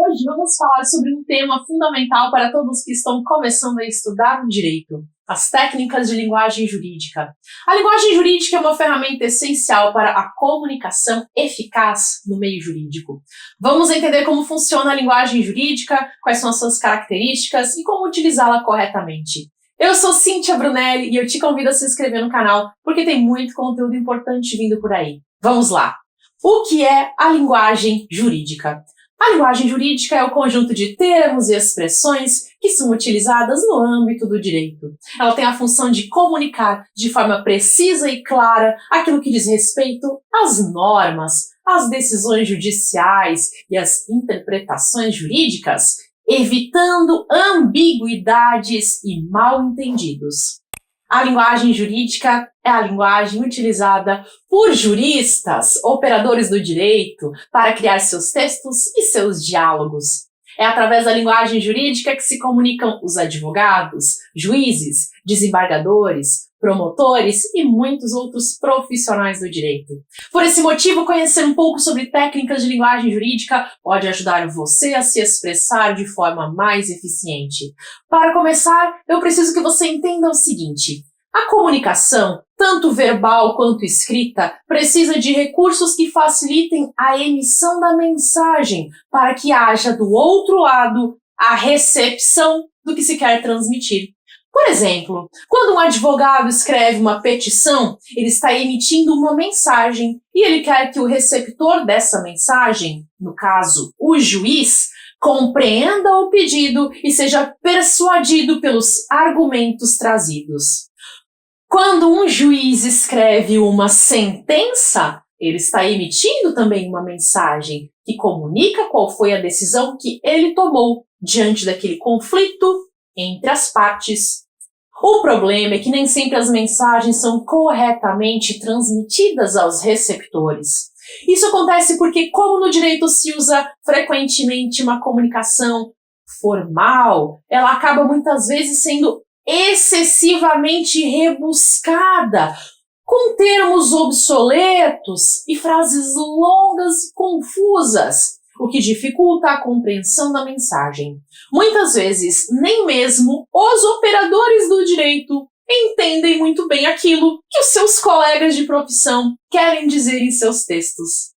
hoje vamos falar sobre um tema fundamental para todos que estão começando a estudar o direito: as técnicas de linguagem jurídica. A linguagem jurídica é uma ferramenta essencial para a comunicação eficaz no meio jurídico. Vamos entender como funciona a linguagem jurídica, quais são as suas características e como utilizá-la corretamente. Eu sou Cíntia Brunelli e eu te convido a se inscrever no canal porque tem muito conteúdo importante vindo por aí. Vamos lá! O que é a linguagem jurídica? A linguagem jurídica é o conjunto de termos e expressões que são utilizadas no âmbito do direito. Ela tem a função de comunicar de forma precisa e clara aquilo que diz respeito às normas, às decisões judiciais e às interpretações jurídicas, evitando ambiguidades e mal-entendidos. A linguagem jurídica é a linguagem utilizada por juristas, operadores do direito, para criar seus textos e seus diálogos. É através da linguagem jurídica que se comunicam os advogados, juízes, desembargadores, promotores e muitos outros profissionais do direito. Por esse motivo, conhecer um pouco sobre técnicas de linguagem jurídica pode ajudar você a se expressar de forma mais eficiente. Para começar, eu preciso que você entenda o seguinte: a comunicação, tanto verbal quanto escrita, precisa de recursos que facilitem a emissão da mensagem para que haja do outro lado a recepção do que se quer transmitir. Por exemplo, quando um advogado escreve uma petição, ele está emitindo uma mensagem e ele quer que o receptor dessa mensagem, no caso, o juiz, compreenda o pedido e seja persuadido pelos argumentos trazidos. Quando um juiz escreve uma sentença, ele está emitindo também uma mensagem que comunica qual foi a decisão que ele tomou diante daquele conflito entre as partes. O problema é que nem sempre as mensagens são corretamente transmitidas aos receptores. Isso acontece porque, como no direito se usa frequentemente uma comunicação formal, ela acaba muitas vezes sendo excessivamente rebuscada, com termos obsoletos e frases longas e confusas, o que dificulta a compreensão da mensagem. Muitas vezes, nem mesmo os operadores do direito entendem muito bem aquilo que os seus colegas de profissão querem dizer em seus textos.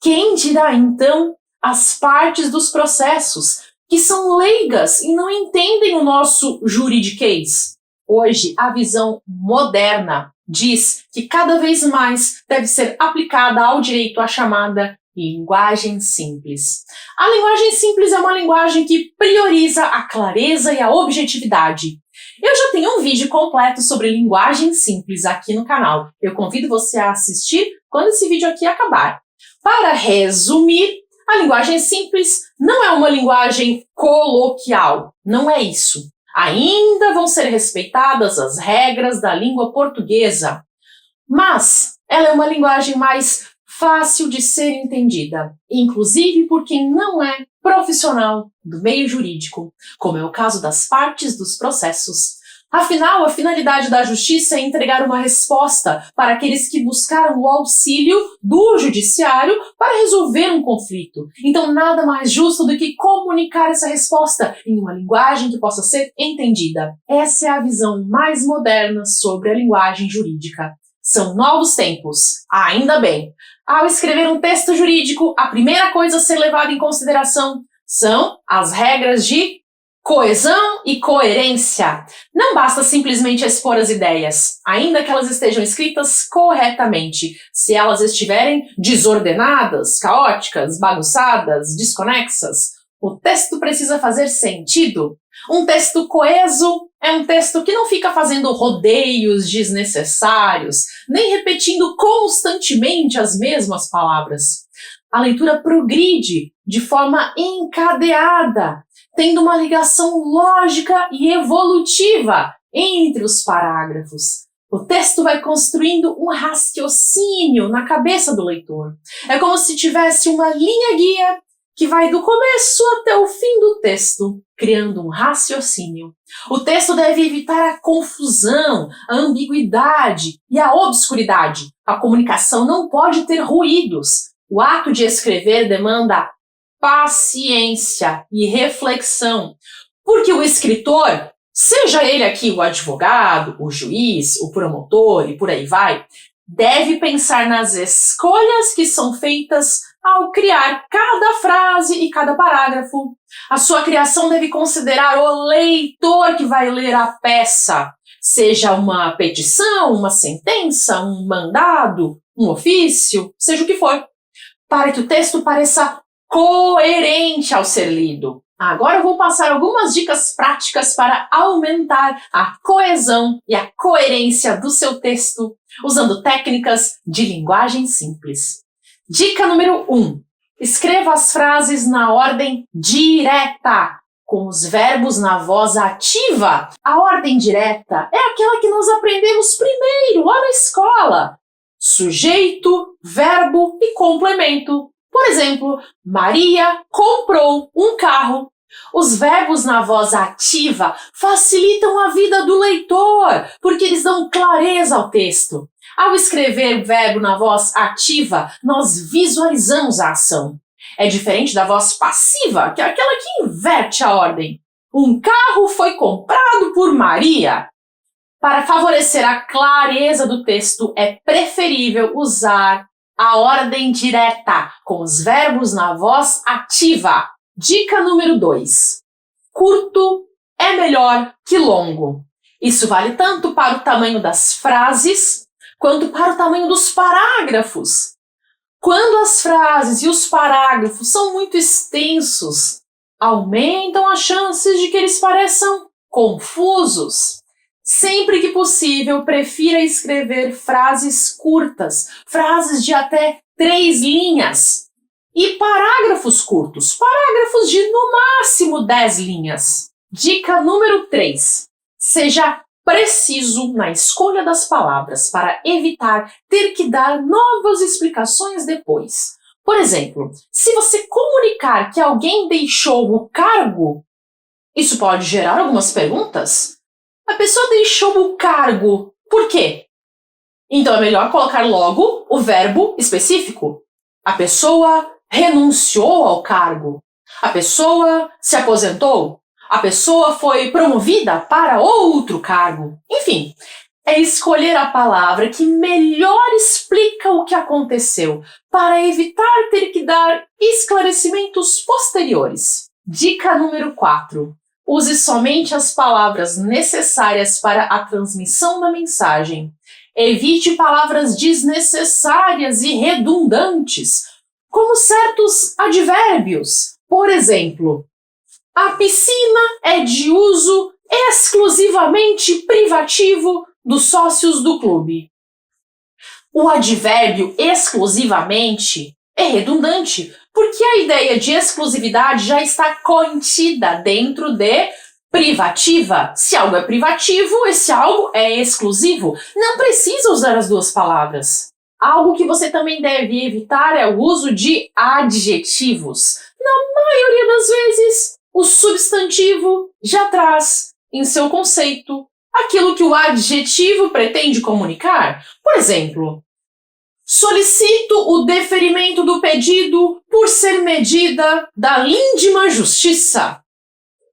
Quem dirá, então, as partes dos processos, que são leigas e não entendem o nosso juridiquês? Hoje, a visão moderna diz que cada vez mais deve ser aplicada ao direito a chamada linguagem simples. A linguagem simples é uma linguagem que prioriza a clareza e a objetividade. Eu já tenho um vídeo completo sobre linguagem simples aqui no canal. Eu convido você a assistir quando esse vídeo aqui acabar. Para resumir, a linguagem simples não é uma linguagem coloquial. Não é isso. Ainda vão ser respeitadas as regras da língua portuguesa, mas ela é uma linguagem mais fácil de ser entendida, inclusive por quem não é profissional do meio jurídico, como é o caso das partes dos processos. Afinal, a finalidade da justiça é entregar uma resposta para aqueles que buscaram o auxílio do judiciário para resolver um conflito. Então, nada mais justo do que comunicar essa resposta em uma linguagem que possa ser entendida. Essa é a visão mais moderna sobre a linguagem jurídica. São novos tempos, ainda bem. Ao escrever um texto jurídico, a primeira coisa a ser levada em consideração são as regras de coesão e coerência. Não basta simplesmente expor as ideias, ainda que elas estejam escritas corretamente. Se elas estiverem desordenadas, caóticas, bagunçadas, desconexas, o texto precisa fazer sentido. Um texto coeso é um texto que não fica fazendo rodeios desnecessários, nem repetindo constantemente as mesmas palavras. A leitura progride de forma encadeada, tendo uma ligação lógica e evolutiva entre os parágrafos. O texto vai construindo um raciocínio na cabeça do leitor. É como se tivesse uma linha guia que vai do começo até o fim do texto, criando um raciocínio. O texto deve evitar a confusão, a ambiguidade e a obscuridade. A comunicação não pode ter ruídos. O ato de escrever demanda paciência e reflexão, porque o escritor, seja ele aqui o advogado, o juiz, o promotor e por aí vai, deve pensar nas escolhas que são feitas ao criar cada frase e cada parágrafo. A sua criação deve considerar o leitor que vai ler a peça, seja uma petição, uma sentença, um mandado, um ofício, seja o que for, para que o texto pareça coerente ao ser lido. Agora eu vou passar algumas dicas práticas para aumentar a coesão e a coerência do seu texto, usando técnicas de linguagem simples. Dica número 1. Escreva as frases na ordem direta, com os verbos na voz ativa. A ordem direta é aquela que nós aprendemos primeiro lá na escola. Sujeito, verbo e complemento. Por exemplo, Maria comprou um carro. Os verbos na voz ativa facilitam a vida do leitor, porque eles dão clareza ao texto. Ao escrever o verbo na voz ativa, nós visualizamos a ação. É diferente da voz passiva, que é aquela que inverte a ordem. Um carro foi comprado por Maria. Para favorecer a clareza do texto, é preferível usar a ordem direta, com os verbos na voz ativa. Dica número 2. Curto é melhor que longo. Isso vale tanto para o tamanho das frases, quanto para o tamanho dos parágrafos. Quando as frases e os parágrafos são muito extensos, aumentam as chances de que eles pareçam confusos. Sempre que possível, prefira escrever frases curtas, frases de até 3 linhas. E parágrafos curtos, parágrafos de no máximo 10 linhas. Dica número 3. Seja preciso na escolha das palavras para evitar ter que dar novas explicações depois. Por exemplo, se você comunicar que alguém deixou o cargo, isso pode gerar algumas perguntas. A pessoa deixou o cargo, por quê? Então é melhor colocar logo o verbo específico. A pessoa renunciou ao cargo. A pessoa se aposentou. A pessoa foi promovida para outro cargo. Enfim, é escolher a palavra que melhor explica o que aconteceu, para evitar ter que dar esclarecimentos posteriores. Dica número 4. Use somente as palavras necessárias para a transmissão da mensagem. Evite palavras desnecessárias e redundantes, como certos advérbios. Por exemplo, a piscina é de uso exclusivamente privativo dos sócios do clube. O advérbio exclusivamente é redundante, porque a ideia de exclusividade já está contida dentro de privativa. Se algo é privativo, esse algo é exclusivo. Não precisa usar as duas palavras. Algo que você também deve evitar é o uso de adjetivos. Na maioria das vezes, o substantivo já traz em seu conceito aquilo que o adjetivo pretende comunicar. Por exemplo, solicito o deferimento do pedido por ser medida da líndima justiça.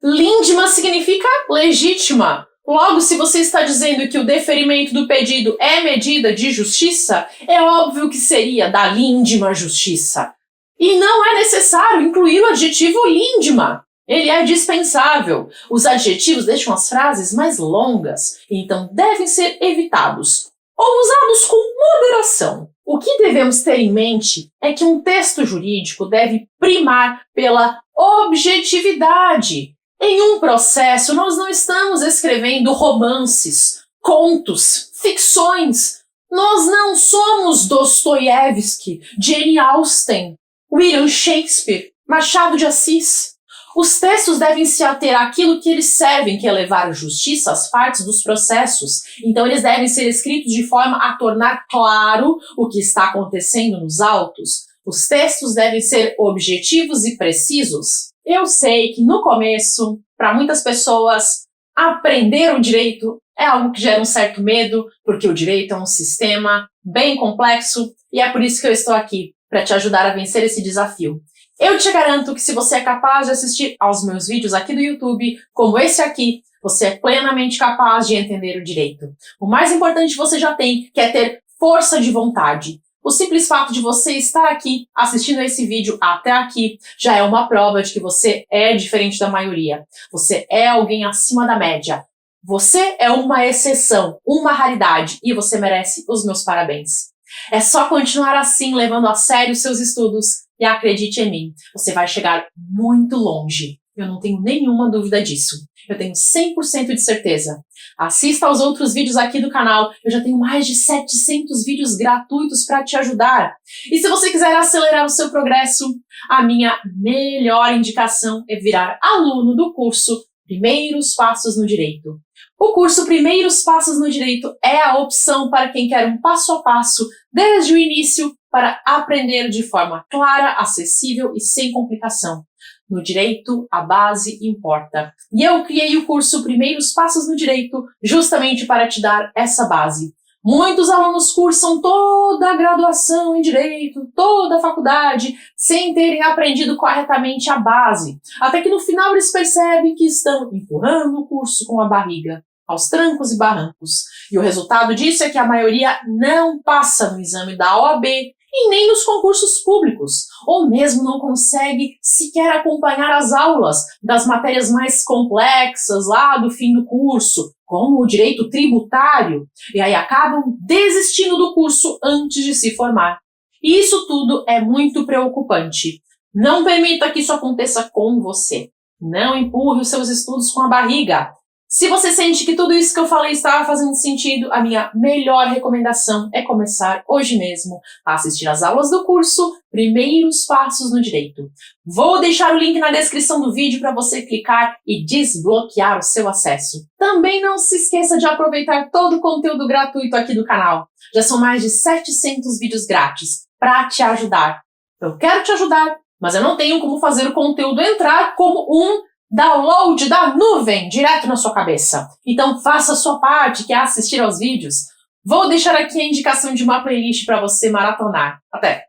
Líndima significa legítima. Logo, se você está dizendo que o deferimento do pedido é medida de justiça, é óbvio que seria da líndima justiça. E não é necessário incluir o adjetivo líndima. Ele é dispensável. Os adjetivos deixam as frases mais longas, então devem ser evitados ou usados com moderação. O que devemos ter em mente é que um texto jurídico deve primar pela objetividade. Em um processo, nós não estamos escrevendo romances, contos, ficções. Nós não somos Dostoiévski, Jane Austen, William Shakespeare, Machado de Assis. Os textos devem se ater àquilo que eles servem, que é levar justiça às partes dos processos. Então, eles devem ser escritos de forma a tornar claro o que está acontecendo nos autos. Os textos devem ser objetivos e precisos. Eu sei que no começo, para muitas pessoas, aprender o direito é algo que gera um certo medo, porque o direito é um sistema bem complexo e é por isso que eu estou aqui, para te ajudar a vencer esse desafio. Eu te garanto que se você é capaz de assistir aos meus vídeos aqui do YouTube, como esse aqui, você é plenamente capaz de entender o direito. O mais importante você já tem, que é ter força de vontade. O simples fato de você estar aqui assistindo esse vídeo até aqui já é uma prova de que você é diferente da maioria. Você é alguém acima da média. Você é uma exceção, uma raridade, e você merece os meus parabéns. É só continuar assim, levando a sério os seus estudos, e acredite em mim, você vai chegar muito longe. Eu não tenho nenhuma dúvida disso. Eu tenho 100% de certeza. Assista aos outros vídeos aqui do canal. Eu já tenho mais de 700 vídeos gratuitos para te ajudar. E se você quiser acelerar o seu progresso, a minha melhor indicação é virar aluno do curso Primeiros Passos no Direito. O curso Primeiros Passos no Direito é a opção para quem quer um passo a passo, desde o início, para aprender de forma clara, acessível e sem complicação. No direito, a base importa. E eu criei o curso Primeiros Passos no Direito justamente para te dar essa base. Muitos alunos cursam toda a graduação em Direito, toda a faculdade, sem terem aprendido corretamente a base. Até que no final eles percebem que estão empurrando o curso com a barriga, aos trancos e barrancos. E o resultado disso é que a maioria não passa no exame da OAB e nem nos concursos públicos, ou mesmo não consegue sequer acompanhar as aulas das matérias mais complexas lá do fim do curso, como o direito tributário, e aí acabam desistindo do curso antes de se formar. E isso tudo é muito preocupante. Não permita que isso aconteça com você. Não empurre os seus estudos com a barriga. Se você sente que tudo isso que eu falei estava fazendo sentido, a minha melhor recomendação é começar hoje mesmo a assistir às aulas do curso Primeiros Passos no Direito. Vou deixar o link na descrição do vídeo para você clicar e desbloquear o seu acesso. Também não se esqueça de aproveitar todo o conteúdo gratuito aqui do canal. Já são mais de 700 vídeos grátis para te ajudar. Eu quero te ajudar, mas eu não tenho como fazer o conteúdo entrar como um download da nuvem direto na sua cabeça. Então faça a sua parte, que é assistir aos vídeos. Vou deixar aqui a indicação de uma playlist para você maratonar. Até!